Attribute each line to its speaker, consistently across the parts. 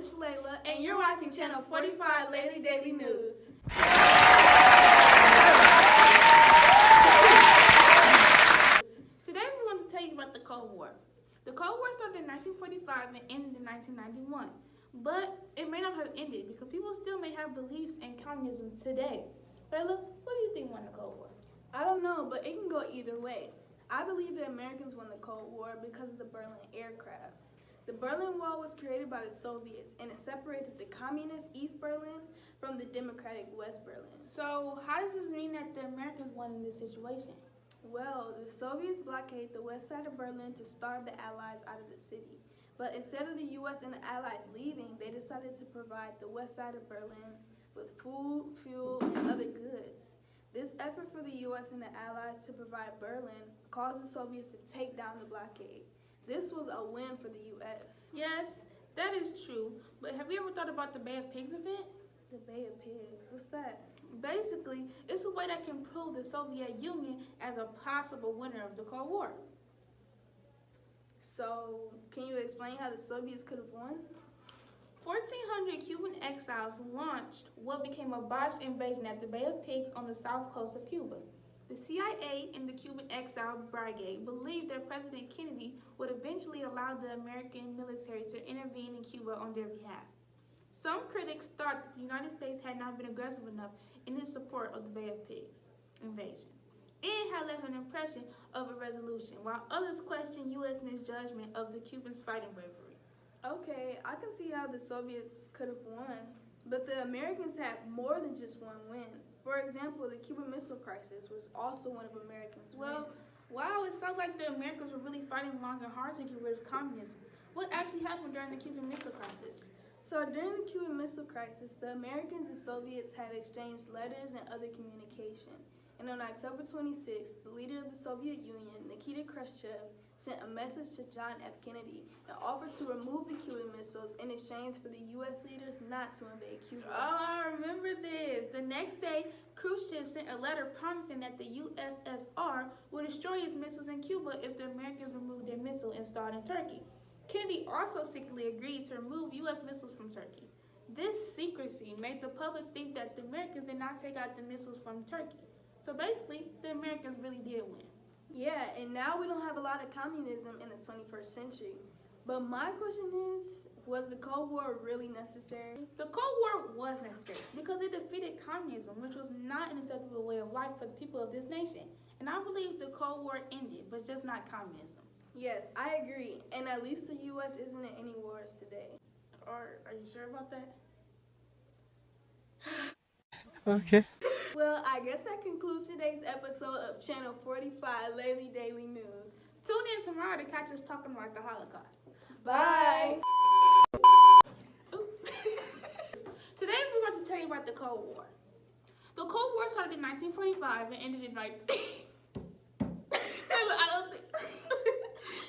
Speaker 1: is Layla, and you're watching Channel 45 Lately Daily News. Today we're going to tell you about the Cold War. The Cold War started in 1945 and ended in 1991. But it may not have ended because people still may have beliefs in communism today. Layla, what do you think won the Cold War?
Speaker 2: I don't know, but it can go either way. I believe the Americans won the Cold War because of the Berlin aircrafts. The Berlin Wall was created by the Soviets, and it separated the communist East Berlin from the democratic West Berlin.
Speaker 1: So how does this mean that the Americans won in this situation?
Speaker 2: Well, the Soviets blockaded the west side of Berlin to starve the Allies out of the city. But instead of the U.S. and the Allies leaving, they decided to provide the west side of Berlin with food, fuel, and other goods. This effort for the U.S. and the Allies to provide Berlin caused the Soviets to take down the blockade. This was a win for the U.S.
Speaker 1: Yes, that is true. But have you ever thought about the Bay of Pigs event?
Speaker 2: The Bay of Pigs, what's that?
Speaker 1: Basically, it's a way that can prove the Soviet Union as a possible winner of the Cold War.
Speaker 2: So, can you explain how the Soviets could have won?
Speaker 1: 1,400 Cuban exiles launched what became a botched invasion at the Bay of Pigs on the south coast of Cuba. The CIA and the Cuban Exile Brigade believed that President Kennedy would eventually allow the American military to intervene in Cuba on their behalf. Some critics thought that the United States had not been aggressive enough in its support of the Bay of Pigs invasion. It had left an impression of a resolution, while others questioned U.S. misjudgment of the Cubans' fighting bravery.
Speaker 2: Okay, I can see how the Soviets could have won, but the Americans had more than just one win. For example, the Cuban Missile Crisis was also one of Americans' wins.
Speaker 1: Wow, it sounds like the Americans were really fighting long and hard to get rid of communism. What actually happened during the Cuban Missile Crisis?
Speaker 2: So during the Cuban Missile Crisis, the Americans and Soviets had exchanged letters and other communication. And on October 26th, the leader of the Soviet Union, Nikita Khrushchev, sent a message to John F. Kennedy and offered to remove the Cuban missiles in exchange for the U.S. leaders not to invade Cuba.
Speaker 1: Oh, I remember this. The next day, Khrushchev sent a letter promising that the USSR would destroy his missiles in Cuba if the Americans removed their missile installed in Turkey. Kennedy also secretly agreed to remove U.S. missiles from Turkey. This secrecy made the public think that the Americans did not take out the missiles from Turkey. So basically, the Americans really did win.
Speaker 2: Yeah, and now we don't have a lot of communism in the 21st century. But my question is, was the Cold War really necessary?
Speaker 1: The Cold War was necessary because it defeated communism, which was not an acceptable way of life for the people of this nation. And I believe the Cold War ended, but just not communism.
Speaker 2: Yes, I agree. And at least the U.S. isn't in any wars today.
Speaker 1: Are you sure about that?
Speaker 3: Okay.
Speaker 2: Well, I guess that concludes today's episode of Channel 45 Lately Daily News.
Speaker 1: Tune in tomorrow to catch us talking about the Holocaust.
Speaker 2: Bye.
Speaker 1: Today we're going to tell you about the Cold War. The Cold War started in 1945 and ended in 19... I don't think...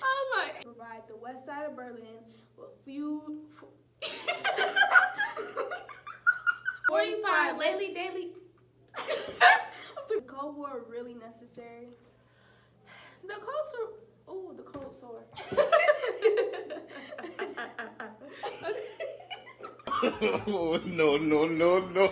Speaker 1: Oh my...
Speaker 2: Provide the west side of Berlin with food...
Speaker 1: 45 Lately Daily...
Speaker 2: The Cold War really necessary?
Speaker 1: The cold sore... Oh, the cold sore.
Speaker 3: Oh, no, no, no, no.